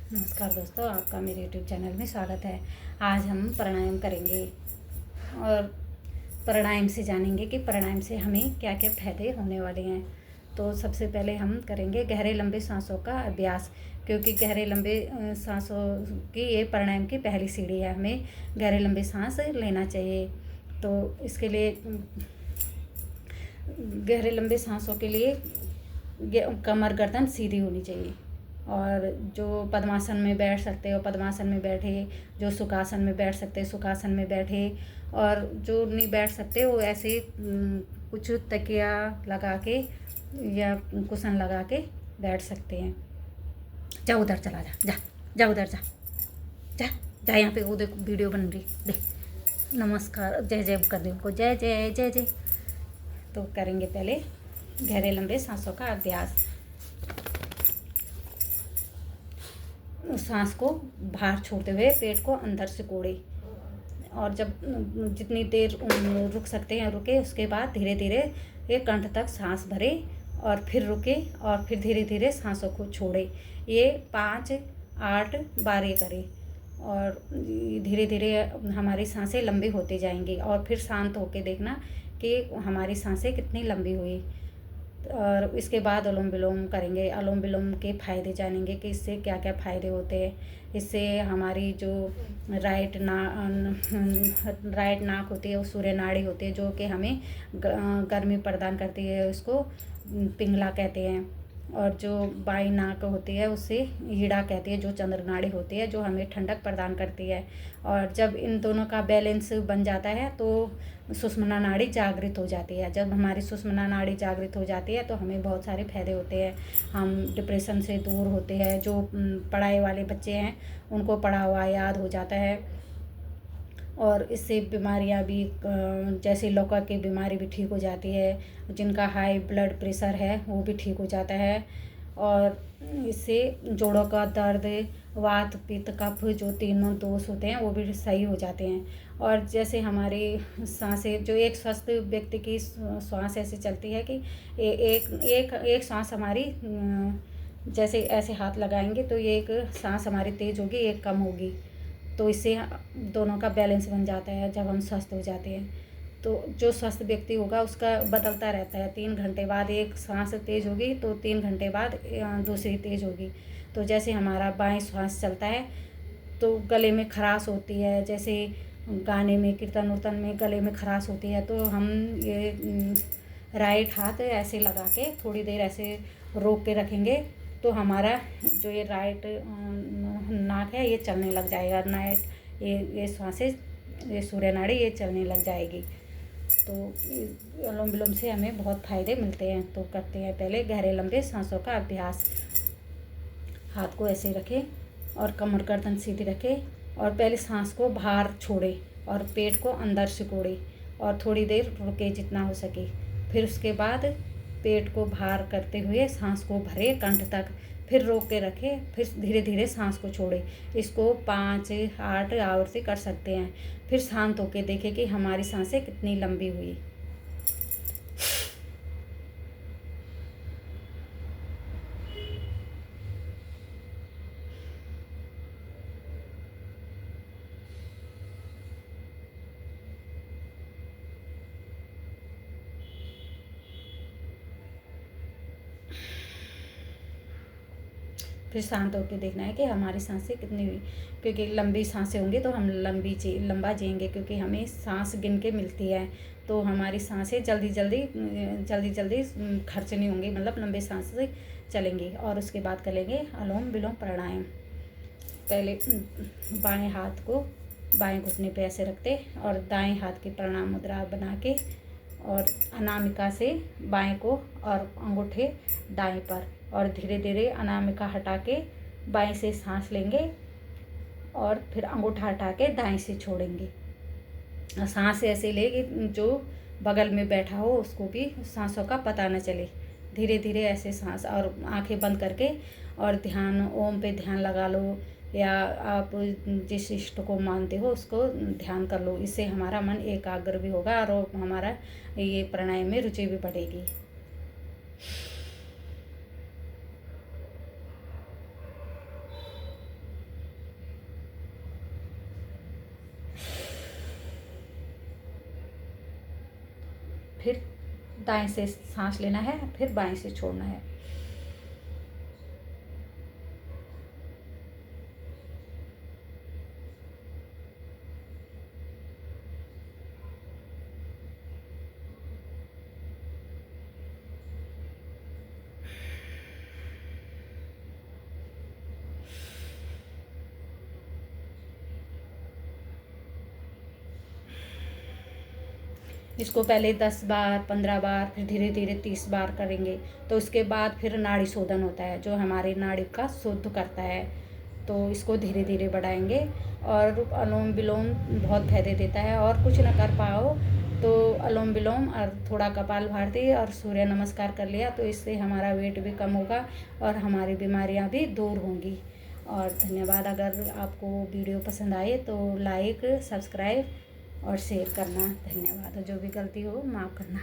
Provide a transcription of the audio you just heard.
नमस्कार दोस्तों, आपका मेरे यूट्यूब चैनल में स्वागत है। आज हम प्राणायाम करेंगे और प्राणायाम से जानेंगे कि प्राणायाम से हमें क्या क्या फायदे होने वाले हैं। तो सबसे पहले हम करेंगे गहरे लंबे सांसों का अभ्यास, क्योंकि गहरे लंबे सांसों की ये प्राणायाम की पहली सीढ़ी है। हमें गहरे लंबे सांस लेना चाहिए। तो इसके लिए गहरे लंबे सांसों के लिए कमर गर्दन सीधी होनी चाहिए। और जो पद्मासन में बैठ सकते हो पद्मासन में बैठे, जो सुखासन में बैठ सकते सुखासन में बैठे, और जो नहीं बैठ सकते वो ऐसे कुछ तकिया लगा के या कुशन लगा के बैठ सकते हैं। जा उधर चला जा, जा जा उधर जा, जा जा यहाँ पे वो देख वीडियो बन रही, देख। नमस्कार, जय जय कर दे उनको, जय जय जय जय। तो करेंगे पहले गहरे लंबे सांसों का अभ्यास। सांस को बाहर छोड़ते हुए पेट को अंदर सिकोड़े, और जब जितनी देर रुक सकते हैं रुके। उसके बाद धीरे धीरे एक कंठ तक सांस भरे और फिर रुके और फिर धीरे धीरे सांसों को छोड़े। ये 5-8 बार करें और धीरे धीरे हमारी सांसें लंबी होती जाएंगी। और फिर शांत होकर देखना कि हमारी सांसें कितनी लंबी हुई। और इसके बाद अनुलोम विलोम करेंगे। अनुलोम विलोम के फ़ायदे जानेंगे कि इससे क्या क्या फ़ायदे होते हैं। इससे हमारी जो राइट नाक होती है, वो सूर्य नाड़ी होती है, जो कि हमें गर्मी प्रदान करती है, उसको पिंगला कहते हैं। और जो बाई नाक होती है उससे हीड़ा कहती है, जो चंद्र नाड़ी होती है, जो हमें ठंडक प्रदान करती है। और जब इन दोनों का बैलेंस बन जाता है तो सुषुम्ना नाड़ी जागृत हो जाती है। जब हमारी सुषुम्ना नाड़ी जागृत हो जाती है तो हमें बहुत सारे फायदे होते हैं। हम डिप्रेशन से दूर होते हैं। जो पढ़ाई वाले बच्चे हैं उनको पढ़ा हुआ याद हो जाता है। और इससे बीमारियां भी जैसे लौका की बीमारी भी ठीक हो जाती है। जिनका हाई ब्लड प्रेशर है वो भी ठीक हो जाता है। और इससे जोड़ों का दर्द, वात पित्त कफ, जो तीनों दोष होते हैं वो भी सही हो जाते हैं। और जैसे हमारी सांसें, जो एक स्वस्थ व्यक्ति की सांस ऐसे चलती है कि एक सांस हमारी जैसे ऐसे हाथ लगाएंगे तो ये एक सांस हमारी तेज होगी, एक कम होगी। तो इससे दोनों का बैलेंस बन जाता है जब हम स्वस्थ हो जाते हैं। तो जो स्वस्थ व्यक्ति होगा उसका बदलता रहता है। 3 घंटे बाद एक सांस तेज होगी तो 3 घंटे बाद दूसरी तेज होगी। तो जैसे हमारा बाएं सांस चलता है तो गले में खराश होती है, जैसे गाने में कीर्तन उर्तन में गले में खराश होती है, तो हम ये राइट हाथ ऐसे लगा के थोड़ी देर ऐसे रोक के रखेंगे तो हमारा जो ये राइट नाक है ये चलने लग जाएगा। नाइट ये सांसें, ये सूर्य नाड़ी ये चलने लग जाएगी। तो अनुलोम विलोम से हमें बहुत फ़ायदे मिलते हैं। तो करते हैं पहले गहरे लंबे सांसों का अभ्यास। हाथ को ऐसे रखें और कमर गर्दन सीधी रखें और पहले सांस को बाहर छोड़े और पेट को अंदर सिकोड़े और थोड़ी देर रुके जितना हो सके। फिर उसके बाद पेट को बाहर करते हुए सांस को भरे कंठ तक, फिर रोक के रखें, फिर धीरे धीरे सांस को छोड़े। इसको 5-8 आवृत्ति कर सकते हैं। फिर शांत होकर देखें कि हमारी सांसें कितनी लंबी हुई। फिर शांत होकर देखना है कि हमारी सांसें कितनी हुई, क्योंकि लंबी सांसें होंगी तो हम लंबा जिएंगे, क्योंकि हमें सांस गिन के मिलती है। तो हमारी सांसें जल्दी जल्दी खर्च नहीं होंगी, मतलब लंबी सांस से चलेंगी। और उसके बाद करेंगे अनुलोम विलोम प्राणायाम। पहले बाएं हाथ को बाएं घुटने पे ऐसे रखते और दाएं हाथ की प्रणाम मुद्रा बना के, और अनामिका से बाएं को और अंगूठे दाएं पर, और धीरे धीरे अनामिका हटा के बाएं से सांस लेंगे और फिर अंगूठा हटा के दाएं से छोड़ेंगे। सांस ऐसे ले कि जो बगल में बैठा हो उसको भी सांसों का पता न चले। धीरे धीरे ऐसे सांस, और आंखें बंद करके और ध्यान, ओम पे ध्यान लगा लो, या आप जिस इष्ट को मानते हो उसको ध्यान कर लो। इससे हमारा मन एकाग्र भी होगा और हमारा ये प्राणायाम में रुचि भी बढ़ेगी। फिर दाएं से सांस लेना है, फिर बाएं से छोड़ना है। इसको पहले 10 बार, 15 बार, फिर धीरे धीरे 30 बार करेंगे। तो उसके बाद फिर नाड़ी शोधन होता है, जो हमारी नाड़ी का शुद्ध करता है। तो इसको धीरे धीरे बढ़ाएंगे। और अनुलोम विलोम बहुत फायदे देता है। और कुछ ना कर पाओ तो अनुलोम विलोम और थोड़ा कपालभाति और सूर्य नमस्कार कर लिया, तो इससे हमारा वेट भी कम होगा और हमारी बीमारियां भी दूर होंगी। और धन्यवाद। अगर आपको वीडियो पसंद आए तो लाइक, सब्सक्राइब और शेयर करना। धन्यवाद। जो भी गलती हो माफ़ करना।